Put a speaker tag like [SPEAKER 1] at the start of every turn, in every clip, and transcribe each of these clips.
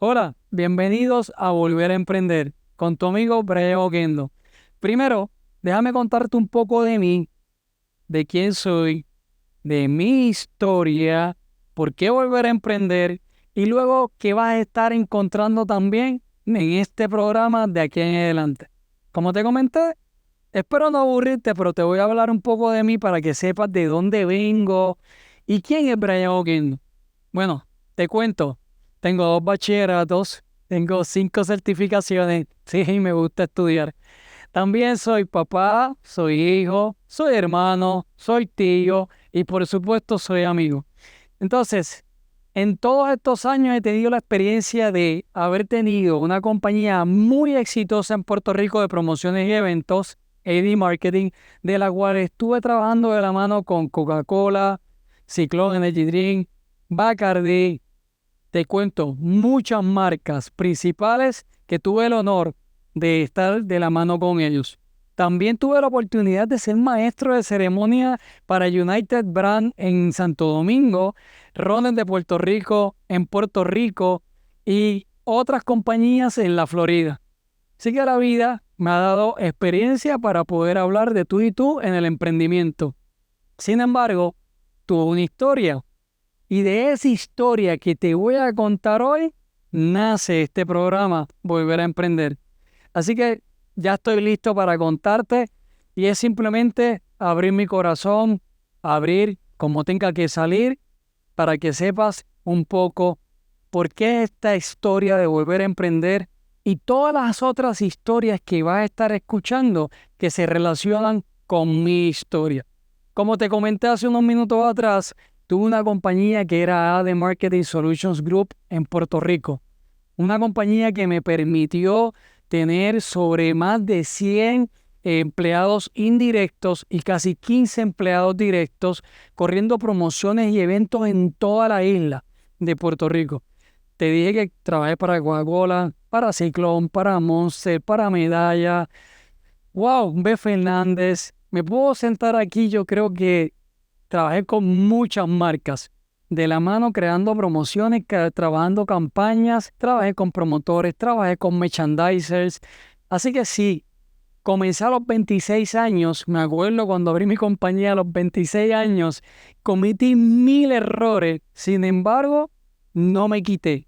[SPEAKER 1] Hola, bienvenidos a Volver a Emprender con tu amigo Brian Oquendo. Primero, déjame contarte un poco de mí, de quién soy, de mi historia, por qué volver a emprender y luego qué vas a estar encontrando también en este programa de aquí en adelante. Como te comenté, espero no aburrirte, pero te voy a hablar un poco de mí para que sepas de dónde vengo y quién es Brian Oquendo. Bueno, te cuento, tengo 2 bachilleratos, tengo 5 certificaciones, sí, me gusta estudiar. También soy papá, soy hijo, soy hermano, soy tío y por supuesto soy amigo. Entonces, en todos estos años he tenido la experiencia de haber tenido una compañía muy exitosa en Puerto Rico de promociones y eventos, AD Marketing, de la cual estuve trabajando de la mano con Coca-Cola, Cyclone Energy Drink, Bacardi. Te cuento, muchas marcas principales que tuve el honor de estar de la mano con ellos. También tuve la oportunidad de ser maestro de ceremonia para United Brand en Santo Domingo, Ronen de Puerto Rico en Puerto Rico y otras compañías en la Florida. Así que la vida me ha dado experiencia para poder hablar de tú y tú en el emprendimiento. Sin embargo, tuve una historia y de esa historia que te voy a contar hoy, nace este programa, Volver a Emprender. Así que ya estoy listo para contarte y es simplemente abrir mi corazón, abrir como tenga que salir para que sepas un poco por qué esta historia de Volver a Emprender y todas las otras historias que vas a estar escuchando que se relacionan con mi historia. Como te comenté hace unos minutos atrás, tuve una compañía que era AD Marketing Solutions Group en Puerto Rico. Una compañía que me permitió tener sobre más de 100 empleados indirectos y casi 15 empleados directos corriendo promociones y eventos en toda la isla de Puerto Rico. Te dije que trabajé para Coca-Cola, para Ciclón, para Monster, para Medalla. Wow, B. Fernández. Me puedo sentar aquí, yo creo que trabajé con muchas marcas de la mano creando promociones, trabajando campañas, trabajé con promotores, trabajé con merchandisers. Así que sí, comencé a los 26 años, me acuerdo cuando abrí mi compañía a los 26 años, cometí 1000 errores, sin embargo, no me quité,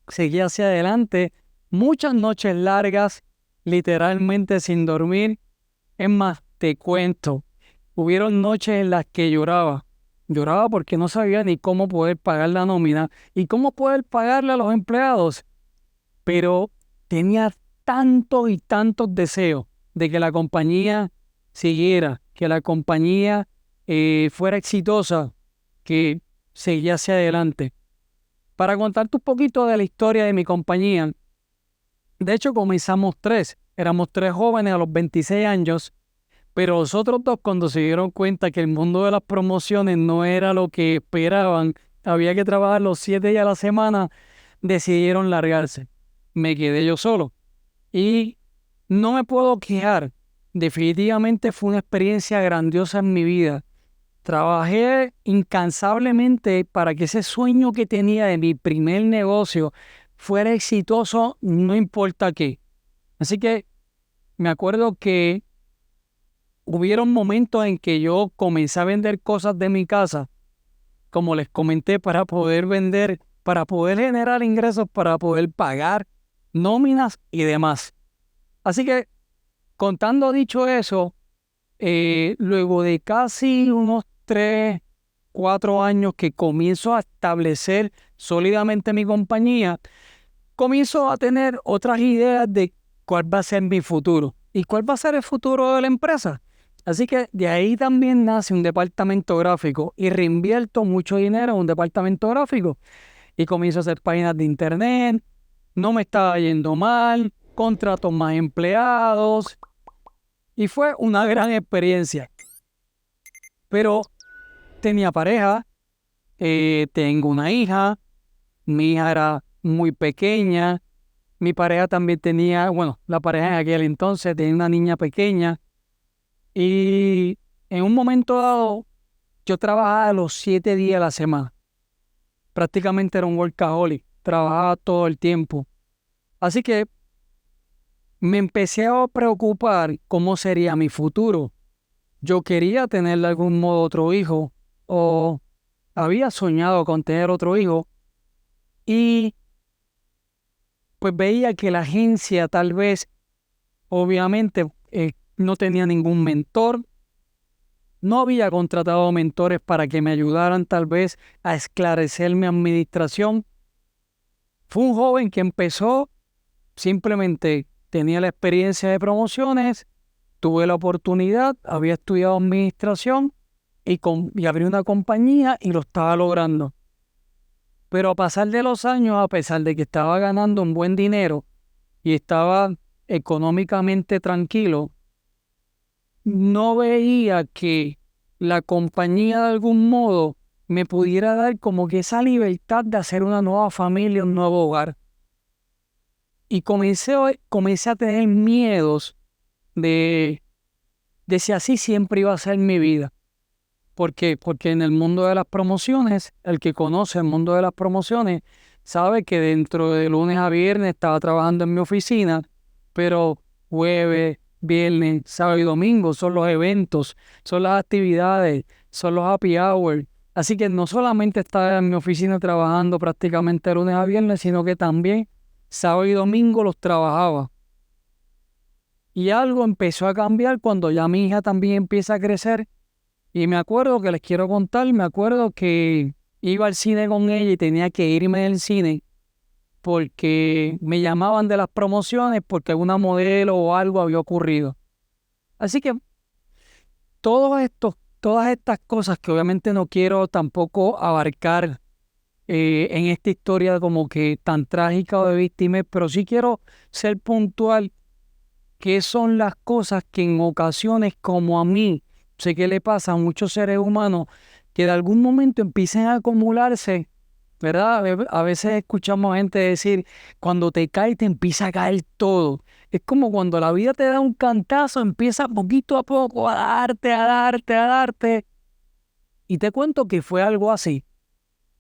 [SPEAKER 1] seguí hacia adelante, muchas noches largas, literalmente sin dormir. Es más, te cuento, hubieron noches en las que lloraba. Lloraba porque no sabía ni cómo poder pagar la nómina y cómo poder pagarle a los empleados. Pero tenía tantos y tantos deseos de que la compañía siguiera, que la compañía fuera exitosa, que seguía hacia adelante. Para contarte un poquito de la historia de mi compañía, de hecho comenzamos tres, éramos tres jóvenes a los 26 años. Pero los otros dos, cuando se dieron cuenta que el mundo de las promociones no era lo que esperaban, había que trabajar los 7 días a la semana, decidieron largarse. Me quedé yo solo. Y no me puedo quejar. Definitivamente fue una experiencia grandiosa en mi vida. Trabajé incansablemente para que ese sueño que tenía de mi primer negocio fuera exitoso, no importa qué. Así que me acuerdo que hubieron momentos en que yo comencé a vender cosas de mi casa, como les comenté, para poder vender, para poder generar ingresos, para poder pagar nóminas y demás. Así que, contando dicho eso, luego de casi unos 3, 4 años que comienzo a establecer sólidamente mi compañía, comienzo a tener otras ideas de cuál va a ser mi futuro y cuál va a ser el futuro de la empresa. Así que de ahí también nace un departamento gráfico y reinvierto mucho dinero en un departamento gráfico y comienzo a hacer páginas de internet, no me estaba yendo mal, contrato más empleados y fue una gran experiencia. Pero tenía pareja, tengo una hija, mi hija era muy pequeña. Mi pareja también tenía, bueno, la pareja en aquel entonces tenía una niña pequeña y en un momento dado yo trabajaba los 7 días a la semana. Prácticamente era un workaholic. trabajaba todo el tiempo. Así que me empecé a preocupar cómo sería mi futuro. Yo quería tener de algún modo otro hijo, o había soñado con tener otro hijo, y pues veía que la agencia tal vez, obviamente, no tenía ningún mentor. No había contratado mentores para que me ayudaran tal vez a esclarecer mi administración. Fue un joven que empezó, simplemente tenía la experiencia de promociones, tuve la oportunidad, había estudiado administración y abrí una compañía y lo estaba logrando. Pero a pasar de los años, a pesar de que estaba ganando un buen dinero y estaba económicamente tranquilo, no veía que la compañía de algún modo me pudiera dar como que esa libertad de hacer una nueva familia, un nuevo hogar. Y comencé a tener miedos de si así siempre iba a ser mi vida. ¿Por qué? Porque en el mundo de las promociones, el que conoce el mundo de las promociones sabe que dentro de lunes a viernes estaba trabajando en mi oficina, pero jueves, viernes, sábado y domingo son los eventos, son las actividades, son los happy hours. Así que no solamente estaba en mi oficina trabajando prácticamente de lunes a viernes, sino que también sábado y domingo los trabajaba. Y algo empezó a cambiar cuando ya mi hija también empieza a crecer. Y me acuerdo que les quiero contar, me acuerdo que iba al cine con ella y tenía que irme del cine porque me llamaban de las promociones porque alguna modelo o algo había ocurrido. Así que todas estas cosas que obviamente no quiero tampoco abarcar en esta historia como que tan trágica o de víctimas, pero sí quiero ser puntual qué son las cosas que en ocasiones como a mí, sé que le pasa a muchos seres humanos, que de algún momento empiecen a acumularse, ¿verdad? A veces escuchamos gente decir, cuando te caes te empieza a caer todo. Es como cuando la vida te da un cantazo, empieza poquito a poco a darte, a darte, a darte. Y te cuento que fue algo así.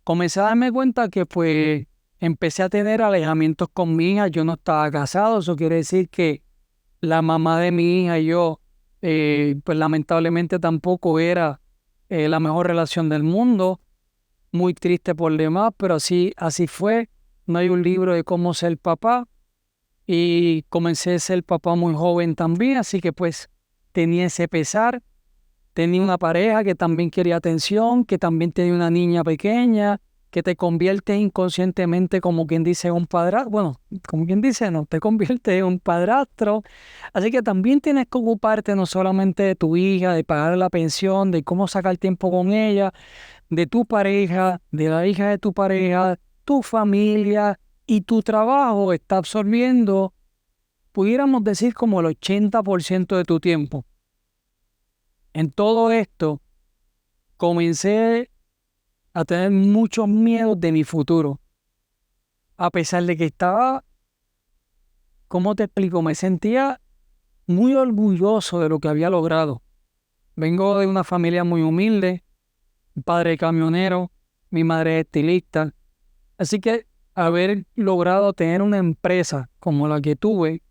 [SPEAKER 1] Comencé a darme cuenta que pues empecé a tener alejamientos con mi hija, yo no estaba casado, eso quiere decir que la mamá de mi hija y yo, pues lamentablemente tampoco era la mejor relación del mundo, muy triste por demás, pero así fue. No hay un libro de cómo ser papá y comencé a ser papá muy joven también, así que pues tenía ese pesar. Tenía una pareja que también quería atención, que también tenía una niña pequeña, que te convierte inconscientemente, como quien dice, en un padrastro. Bueno, como quien dice, no, te convierte en un padrastro. Así que también tienes que ocuparte no solamente de tu hija, de pagar la pensión, de cómo sacar tiempo con ella, de tu pareja, de la hija de tu pareja, tu familia y tu trabajo está absorbiendo, pudiéramos decir, como el 80% de tu tiempo. En todo esto, comencé a tener muchos miedos de mi futuro. A pesar de que estaba, ¿cómo te explico? Me sentía muy orgulloso de lo que había logrado. Vengo de una familia muy humilde, mi padre es camionero, mi madre es estilista. Así que haber logrado tener una empresa como la que tuve,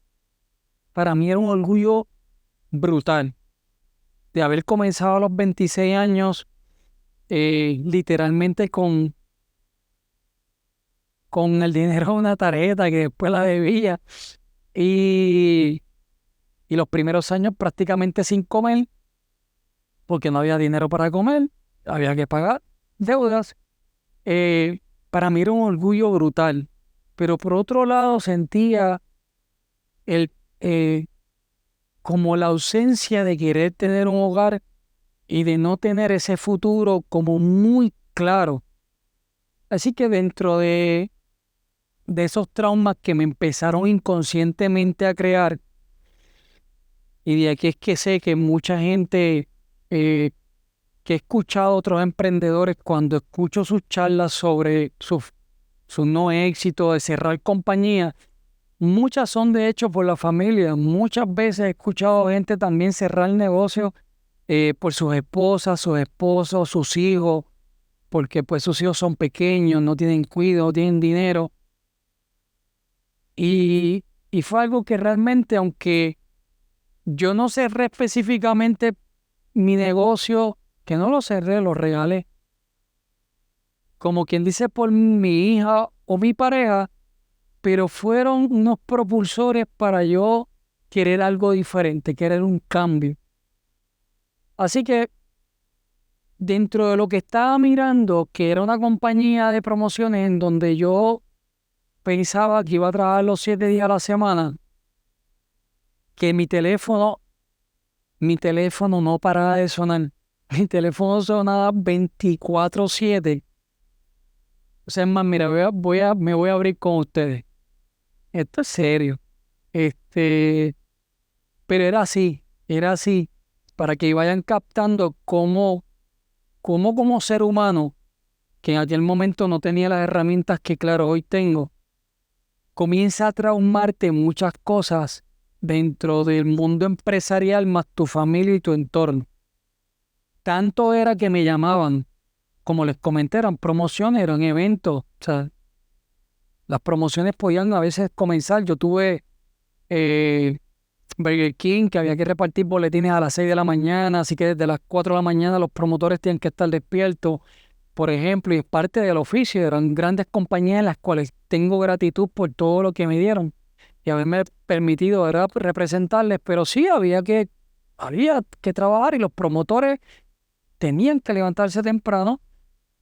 [SPEAKER 1] para mí era un orgullo brutal. De haber comenzado a los 26 años, literalmente con el dinero de una tarjeta que después la debía y, y los primeros años prácticamente sin comer porque no había dinero para comer, había que pagar deudas. Para mí era un orgullo brutal, pero por otro lado sentía el, eh, como la ausencia de querer tener un hogar y de no tener ese futuro como muy claro. Así que dentro de esos traumas que me empezaron inconscientemente a crear, y de aquí es que sé que mucha gente que he escuchado a otros emprendedores cuando escucho sus charlas sobre su no éxito de cerrar compañías, muchas son de hecho por la familia. Muchas veces he escuchado gente también cerrar negocios por sus esposas, sus esposos, sus hijos, porque pues sus hijos son pequeños, no tienen cuidado, no tienen dinero. Y, y fue algo que realmente, aunque yo no cerré específicamente mi negocio, que no lo cerré, lo regalé, como quien dice por mi hija o mi pareja, pero fueron unos propulsores para yo querer algo diferente, querer un cambio. Así que dentro de lo que estaba mirando, que era una compañía de promociones en donde yo pensaba que iba a trabajar los 7 días a la semana, que mi teléfono no paraba de sonar. Mi teléfono sonaba 24/7. O sea, es más, mira, me voy a abrir con ustedes. Esto es serio. Este, pero era así, para que vayan captando cómo como ser humano, que en aquel momento no tenía las herramientas que, claro, hoy tengo, comienza a traumarte muchas cosas dentro del mundo empresarial más tu familia y tu entorno. Tanto era que me llamaban, como les comenté, eran promociones, eran eventos. O sea, las promociones podían a veces comenzar. Yo tuve eh, Burger King, que había que repartir boletines a las 6 de la mañana, así que desde las 4 de la mañana los promotores tienen que estar despiertos, por ejemplo, y es parte del oficio. Eran grandes compañías en las cuales tengo gratitud por todo lo que me dieron y haberme permitido, ¿verdad?, representarles, pero sí había que trabajar y los promotores tenían que levantarse temprano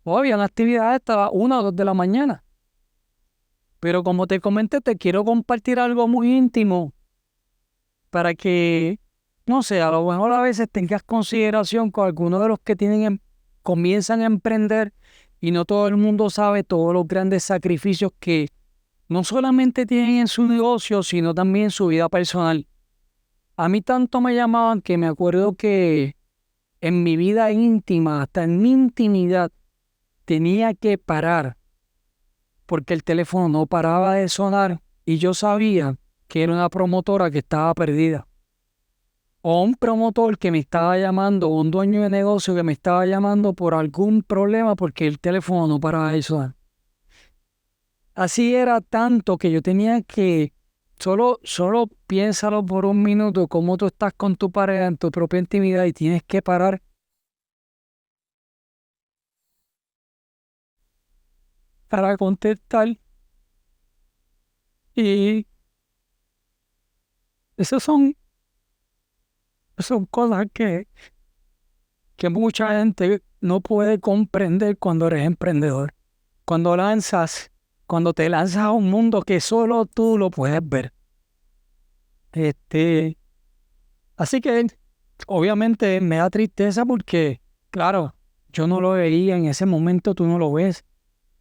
[SPEAKER 1] o habían actividades hasta las 1 o 2 de la mañana. Pero como te comenté, te quiero compartir algo muy íntimo para que, no sé, a lo mejor a veces tengas consideración con algunos de los que comienzan a emprender y no todo el mundo sabe todos los grandes sacrificios que no solamente tienen en su negocio, sino también en su vida personal. A mí tanto me llamaban que me acuerdo que en mi vida íntima, hasta en mi intimidad, tenía que parar porque el teléfono no paraba de sonar y yo sabía que era una promotora que estaba perdida. O un promotor que me estaba llamando, o un dueño de negocio que me estaba llamando por algún problema porque el teléfono no paraba de sonar. Así era tanto que yo tenía que, solo piénsalo por un minuto, cómo tú estás con tu pareja en tu propia intimidad y tienes que parar para contestar. Y esas son cosas que mucha gente no puede comprender cuando eres emprendedor. Cuando cuando te lanzas a un mundo que solo tú lo puedes ver. Este, así que obviamente me da tristeza porque, claro, yo no lo veía en ese momento, tú no lo ves.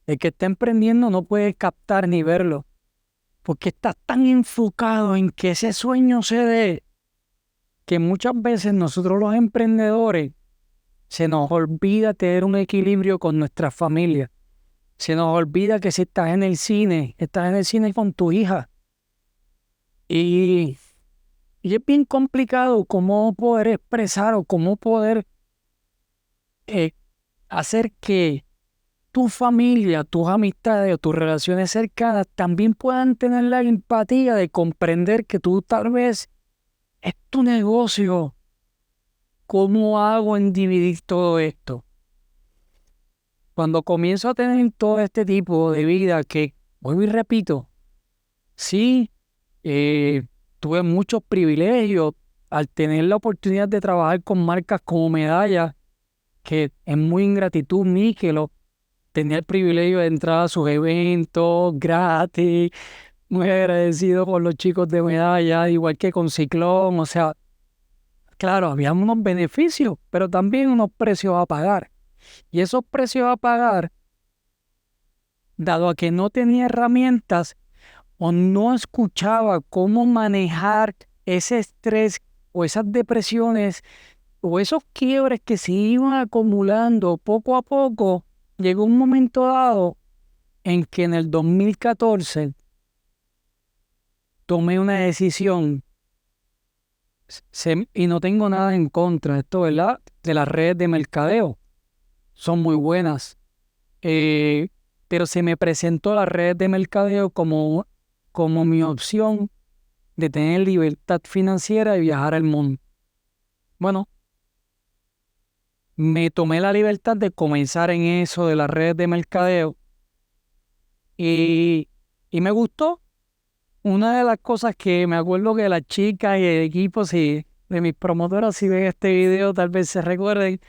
[SPEAKER 1] El que está emprendiendo no puede captar ni verlo, porque está tan enfocado en que ese sueño se dé, que muchas veces nosotros los emprendedores se nos olvida tener un equilibrio con nuestra familia. Se nos olvida que si estás en el cine con tu hija. Y, y es bien complicado cómo poder expresar o cómo poder eh, hacer que tu familia, tus amistades o tus relaciones cercanas también puedan tener la empatía de comprender que tú tal vez es tu negocio. ¿Cómo hago en dividir todo esto? Cuando comienzo a tener todo este tipo de vida que, vuelvo y repito, sí, tuve muchos privilegios al tener la oportunidad de trabajar con marcas como Medalla, que es muy ingratitud Míquelo, tenía el privilegio de entrar a sus eventos gratis, muy agradecido con los chicos de Medalla, igual que con Ciclón, o sea, claro, había unos beneficios, pero también unos precios a pagar. Y esos precios a pagar, dado a que no tenía herramientas o no escuchaba cómo manejar ese estrés o esas depresiones o esos quiebres que se iban acumulando poco a poco, llegó un momento dado en que en el 2014 tomé una decisión y no tengo nada en contra de esto, ¿verdad? De las redes de mercadeo. Son muy buenas. Pero se me presentó las redes de mercadeo como como mi opción de tener libertad financiera y viajar al mundo. Bueno, me tomé la libertad de comenzar en eso de las redes de mercadeo y me gustó. Una de las cosas que me acuerdo que las chicas y el equipo de mis promotoras, si ven este video, tal vez se recuerden.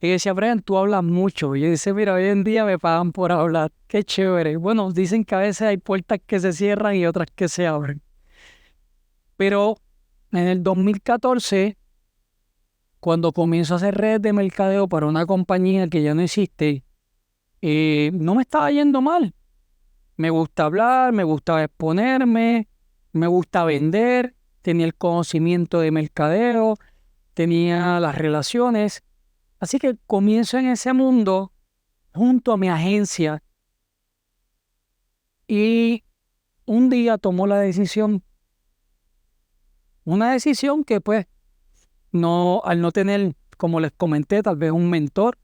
[SPEAKER 1] Y decía, Brian, tú hablas mucho. Y yo decía, mira, hoy en día me pagan por hablar. Qué chévere. Bueno, dicen que a veces hay puertas que se cierran y otras que se abren. Pero en el 2014, cuando comienzo a hacer redes de mercadeo para una compañía que ya no existe, no me estaba yendo mal. Me gusta hablar, me gusta exponerme, me gusta vender, tenía el conocimiento de mercadeo, tenía las relaciones. Así que comienzo en ese mundo junto a mi agencia y un día tomó la decisión, una decisión que pues no, al no tener, como les comenté, tal vez un mentor,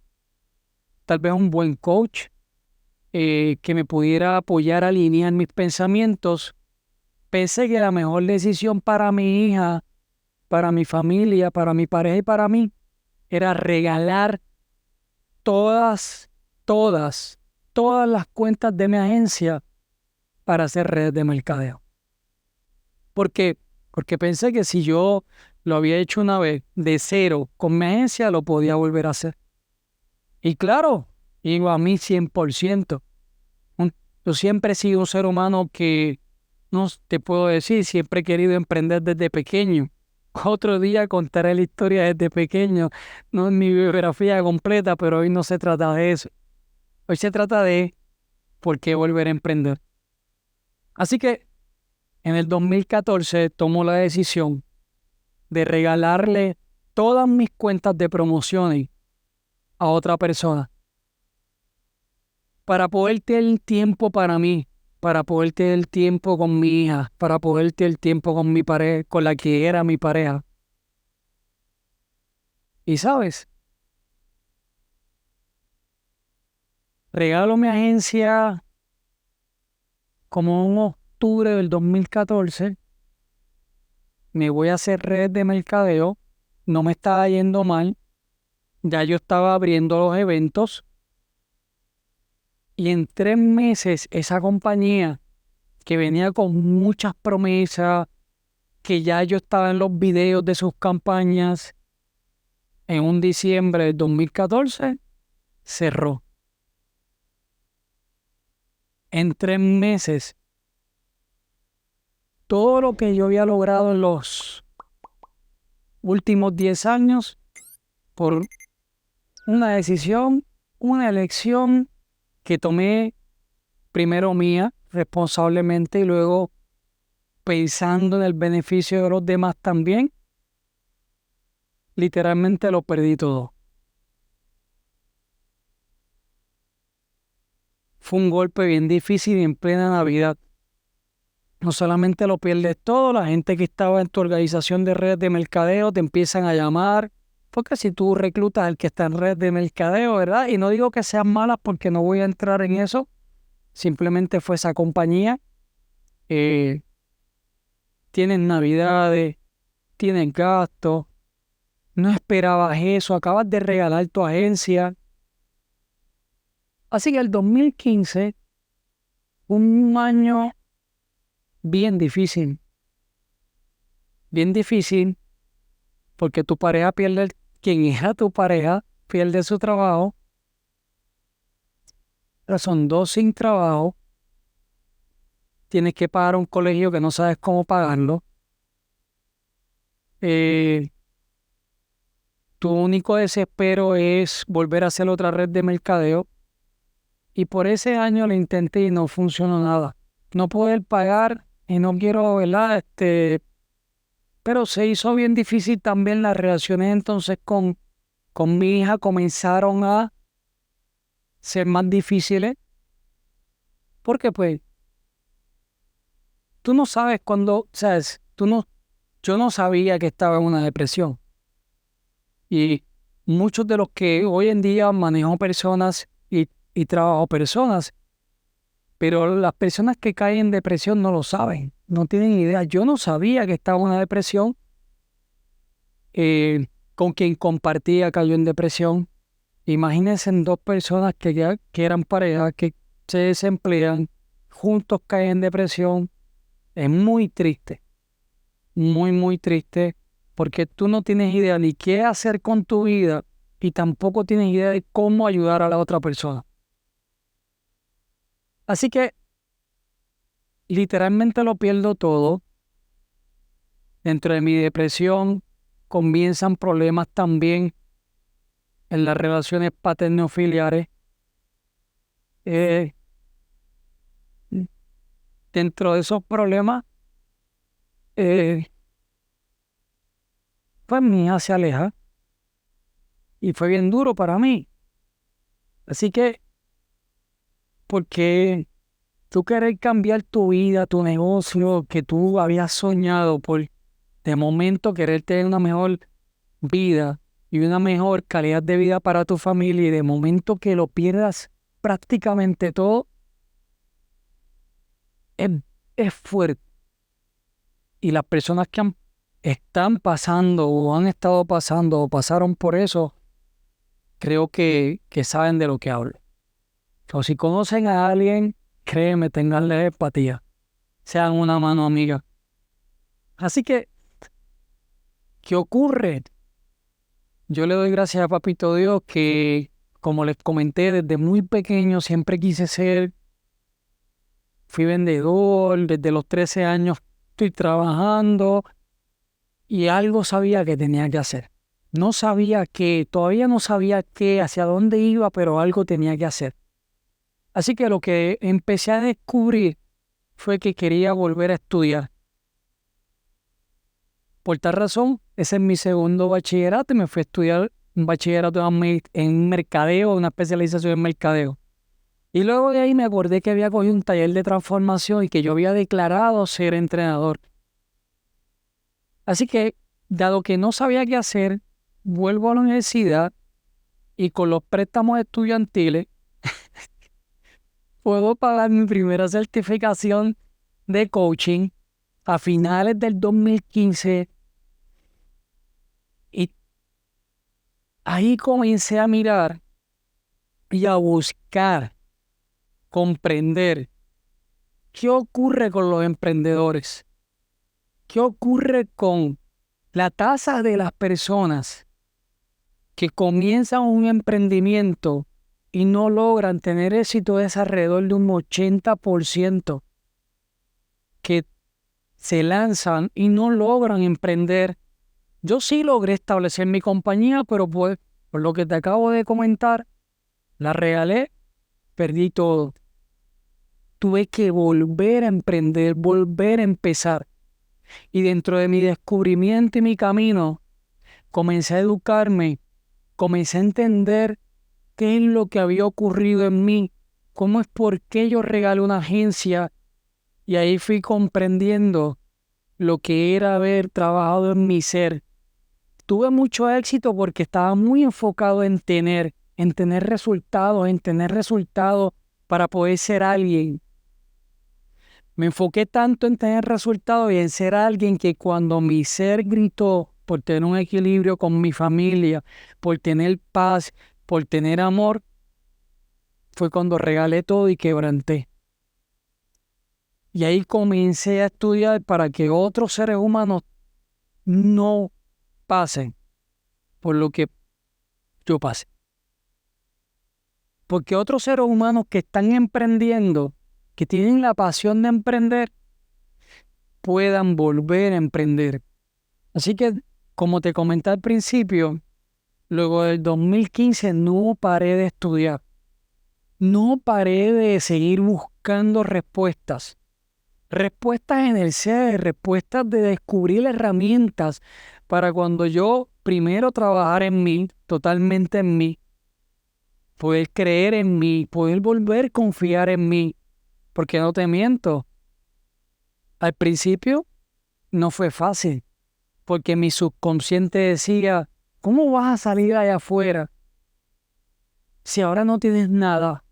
[SPEAKER 1] tal vez un buen coach, que me pudiera apoyar a alinear mis pensamientos, pensé que la mejor decisión para mi hija, para mi familia, para mi pareja y para mí era regalar todas, todas, todas las cuentas de mi agencia para hacer redes de mercadeo. ¿Por qué? Porque pensé que si yo lo había hecho una vez de cero con mi agencia, lo podía volver a hacer. Y claro, digo a mí 100%. Yo siempre he sido un ser humano que, no te puedo decir, siempre he querido emprender desde pequeño. Otro día contaré la historia desde pequeño, no es mi biografía completa, pero hoy no se trata de eso. Hoy se trata de por qué volver a emprender. Así que en el 2014 tomo la decisión de regalarle todas mis cuentas de promociones a otra persona para poder tener tiempo para mí, para poder tener tiempo con mi hija, para poder tener tiempo con mi pareja, con la que era mi pareja. Y sabes, regalo mi agencia como en octubre del 2014, me voy a hacer red de mercadeo, no me estaba yendo mal, ya yo estaba abriendo los eventos y en 3 meses esa compañía que venía con muchas promesas, que ya yo estaba en los videos de sus campañas, en un diciembre del 2014 cerró. En 3 meses, todo lo que yo había logrado en los últimos 10 años, por una decisión, una elección que tomé primero mía, responsablemente, y luego pensando en el beneficio de los demás también, literalmente lo perdí todo. Fue un golpe bien difícil y en plena Navidad. No solamente lo pierdes todo, la gente que estaba en tu organización de redes de mercadeo te empiezan a llamar, porque si tú reclutas al que está en red de mercadeo, ¿verdad? Y no digo que sean malas porque no voy a entrar en eso, simplemente fue esa compañía. Tienen navidades, tienen gastos, no esperabas eso, acabas de regalar tu agencia. Así que el 2015, un año bien difícil, porque tu pareja pierde, quien era tu pareja, pierde su trabajo. Ahora son dos sin trabajo, tienes que pagar un colegio que no sabes cómo pagarlo. Tu único desespero es volver a hacer otra red de mercadeo. Y por ese año lo intenté y no funcionó nada. No poder pagar y no quiero, ¿verdad? Pero se hizo bien difícil también las relaciones entonces con mi hija comenzaron a ser más difíciles. Porque pues tú no sabes cuándo, sabes, yo no sabía que estaba en una depresión. Y muchos de los que hoy en día manejo personas y trabajo personas, Pero las personas que caen en depresión no lo saben, no tienen idea. Yo no sabía que estaba en una depresión. Con quien compartía cayó en depresión. Imagínense en dos personas que eran pareja, que se desemplean, juntos caen en depresión. Es muy triste, muy, muy triste, porque tú no tienes idea ni qué hacer con tu vida y tampoco tienes idea de cómo ayudar a la otra persona. Así que literalmente lo pierdo todo. Dentro de mi depresión comienzan problemas también en las relaciones paterno-filiares. Eh, Dentro de esos problemas, eh, pues mi hija se aleja y fue bien duro para mí. Así que, ¿por qué tú querer cambiar tu vida, tu negocio que tú habías soñado por de momento querer tener una mejor vida y una mejor calidad de vida para tu familia y de momento que lo pierdas prácticamente todo? Es, es fuerte. Y las personas que están pasando o han estado pasando o pasaron por eso, creo que saben de lo que hablo. O si conocen a alguien, créeme, tenganle empatía. Sean una mano amiga. Así que, ¿qué ocurre? Yo le doy gracias a Papito Dios que, como les comenté, desde muy pequeño siempre quise ser, fui vendedor, desde los 13 años estoy trabajando y algo sabía que tenía que hacer. No sabía qué, todavía no sabía qué, hacia dónde iba, pero algo tenía que hacer. Así que lo que empecé a descubrir fue que quería volver a estudiar. Por tal razón, ese es mi segundo bachillerato y me fui a estudiar un bachillerato en mercadeo, una especialización en mercadeo. Y luego de ahí me acordé que había cogido un taller de transformación y que yo había declarado ser entrenador. Así que, dado que no sabía qué hacer, vuelvo a la universidad y con los préstamos estudiantiles puedo pagar mi primera certificación de coaching a finales del 2015 y ahí comencé a mirar y a buscar, comprender qué ocurre con los emprendedores, qué ocurre con la tasa de las personas que comienzan un emprendimiento y no logran tener éxito. Es alrededor de un 80% que se lanzan y no logran emprender. Yo sí logré establecer mi compañía, pero pues, por lo que te acabo de comentar, la regalé, perdí todo. Tuve que volver a emprender, volver a empezar. Y dentro de mi descubrimiento y mi camino, comencé a educarme, comencé a entender qué es lo que había ocurrido en mí, cómo es por qué yo regalé una agencia. Y ahí fui comprendiendo lo que era haber trabajado en mi ser. Tuve mucho éxito porque estaba muy enfocado en tener resultados para poder ser alguien. Me enfoqué tanto en tener resultados y en ser alguien que cuando mi ser gritó por tener un equilibrio con mi familia, por tener paz, por tener amor, fue cuando regalé todo y quebranté. Y ahí comencé a estudiar para que otros seres humanos no pasen por lo que yo pasé. Porque otros seres humanos que están emprendiendo, que tienen la pasión de emprender, puedan volver a emprender. Así que, como te comenté al principio, luego del 2015 no paré de estudiar. No paré de seguir buscando respuestas. Respuestas en el ser, respuestas de descubrir herramientas para cuando yo primero trabajar en mí, totalmente en mí, poder creer en mí, poder volver a confiar en mí. Porque no te miento, al principio no fue fácil, porque mi subconsciente decía, ¿cómo vas a salir allá afuera si ahora no tienes nada?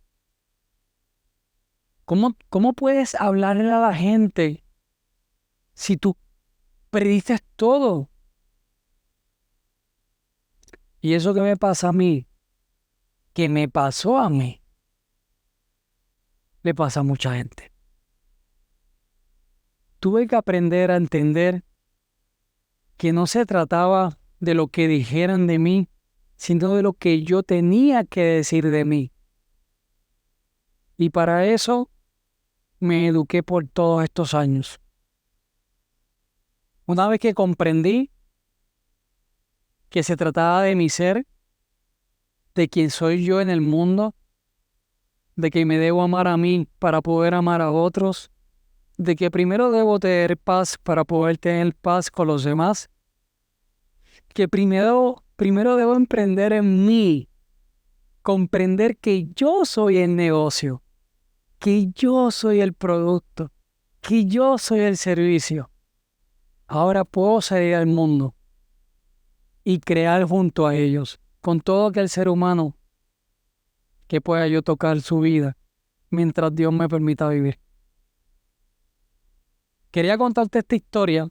[SPEAKER 1] ¿Cómo puedes hablarle a la gente si tú perdiste todo? Y eso que me pasa a mí, que me pasó a mí, le pasa a mucha gente. Tuve que aprender a entender que no se trataba de lo que dijeran de mí, sino de lo que yo tenía que decir de mí. Y para eso me eduqué por todos estos años. Una vez que comprendí que se trataba de mi ser, de quién soy yo en el mundo, de que me debo amar a mí para poder amar a otros, de que primero debo tener paz para poder tener paz con los demás, que primero debo emprender en mí, comprender que yo soy el negocio, que yo soy el producto, que yo soy el servicio. Ahora puedo salir al mundo y crear junto a ellos, con todo aquel ser humano que pueda yo tocar su vida mientras Dios me permita vivir. Quería contarte esta historia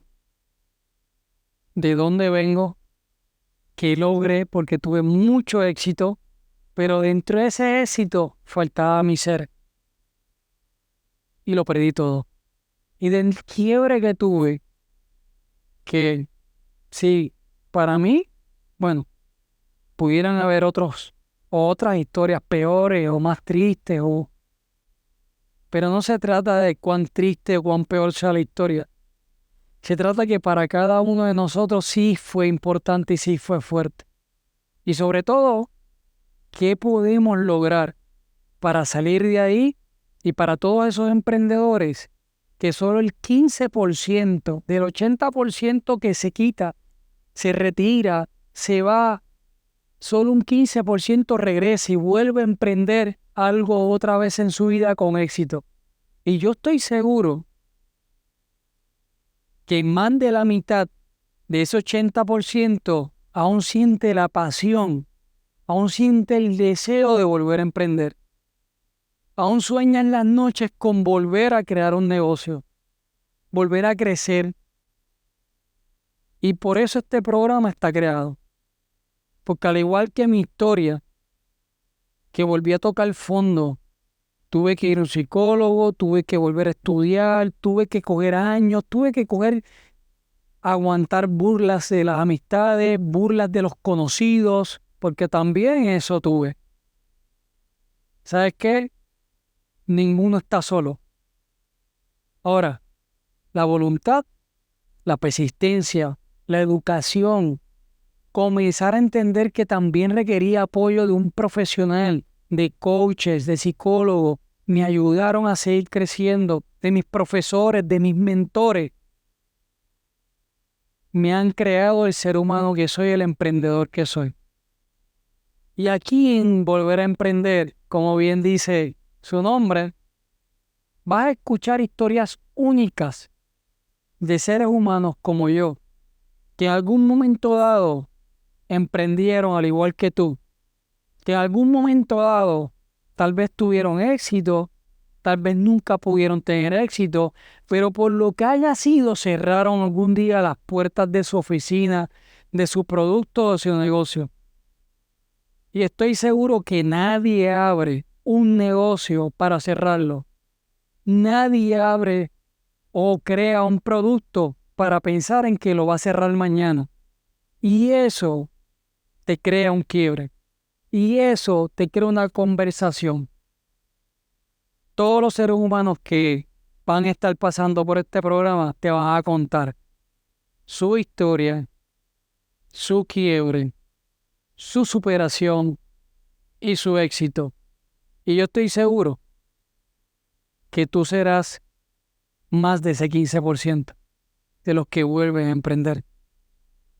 [SPEAKER 1] de dónde vengo, qué logré, porque tuve mucho éxito, pero dentro de ese éxito faltaba mi ser y lo perdí todo. Y del quiebre que tuve, que sí, para mí, bueno, pudieran haber otras historias peores o más tristes, pero no se trata de cuán triste o cuán peor sea la historia. Se trata que para cada uno de nosotros sí fue importante y sí fue fuerte. Y sobre todo, ¿qué podemos lograr para salir de ahí? Y para todos esos emprendedores, que solo el 15% del 80% que se quita, se retira, se va, solo un 15% regresa y vuelve a emprender algo otra vez en su vida con éxito. Y yo estoy seguro que más de la mitad de ese 80% aún siente la pasión, aún siente el deseo de volver a emprender. Aún sueña en las noches con volver a crear un negocio, volver a crecer. Y por eso este programa está creado. Porque al igual que mi historia, que volví a tocar fondo, tuve que ir a un psicólogo, tuve que volver a estudiar, tuve que coger años, aguantar burlas de las amistades, burlas de los conocidos, porque también eso tuve. ¿Sabes qué? Ninguno está solo. Ahora, la voluntad, la persistencia, la educación, comenzar a entender que también requería apoyo de un profesional, de coaches, de psicólogos, me ayudaron a seguir creciendo, de mis profesores, de mis mentores. Me han creado el ser humano que soy, el emprendedor que soy. Y aquí en Volver a Emprender, como bien dice su nombre, vas a escuchar historias únicas de seres humanos como yo, que en algún momento dado emprendieron al igual que tú, que en algún momento dado tal vez tuvieron éxito, tal vez nunca pudieron tener éxito, pero por lo que haya sido cerraron algún día las puertas de su oficina, de su producto o de su negocio. Y estoy seguro que nadie abre un negocio para cerrarlo. Nadie abre o crea un producto para pensar en que lo va a cerrar mañana. Y eso te crea un quiebre. Y eso te crea una conversación. Todos los seres humanos que van a estar pasando por este programa te van a contar su historia, su quiebre, su superación y su éxito. Y yo estoy seguro que tú serás más de ese 15% de los que vuelven a emprender.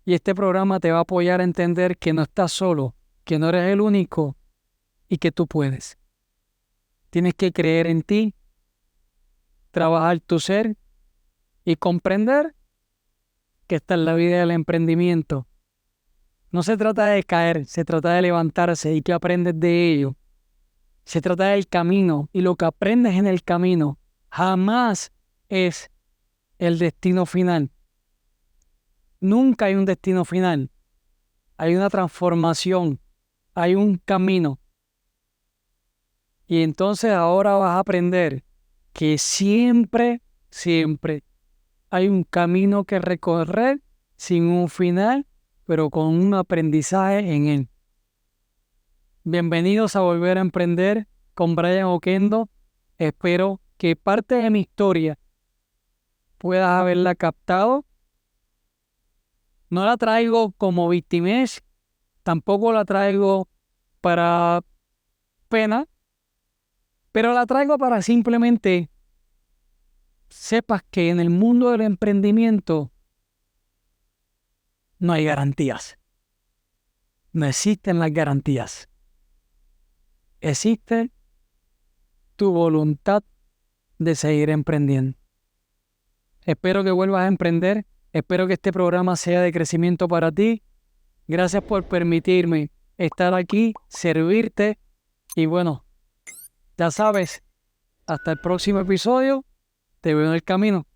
[SPEAKER 1] Y este programa te va a apoyar a entender que no estás solo, que no eres el único y que tú puedes. Tienes que creer en ti, trabajar tu ser y comprender que esta es la vida del emprendimiento. No se trata de caer, se trata de levantarse y que aprendes de ello. Se trata del camino y lo que aprendes en el camino jamás es el destino final. Nunca hay un destino final. Hay una transformación, hay un camino. Y entonces ahora vas a aprender que siempre, siempre hay un camino que recorrer sin un final, pero con un aprendizaje en él. Bienvenidos a Volver a Emprender con Brian Oquendo. Espero que parte de mi historia puedas haberla captado. No la traigo como victimez, tampoco la traigo para pena, pero la traigo para simplemente sepas que en el mundo del emprendimiento no hay garantías. No existen las garantías. Existe tu voluntad de seguir emprendiendo. Espero que vuelvas a emprender. Espero que este programa sea de crecimiento para ti. Gracias por permitirme estar aquí, servirte. Y bueno, ya sabes, hasta el próximo episodio. Te veo en el camino.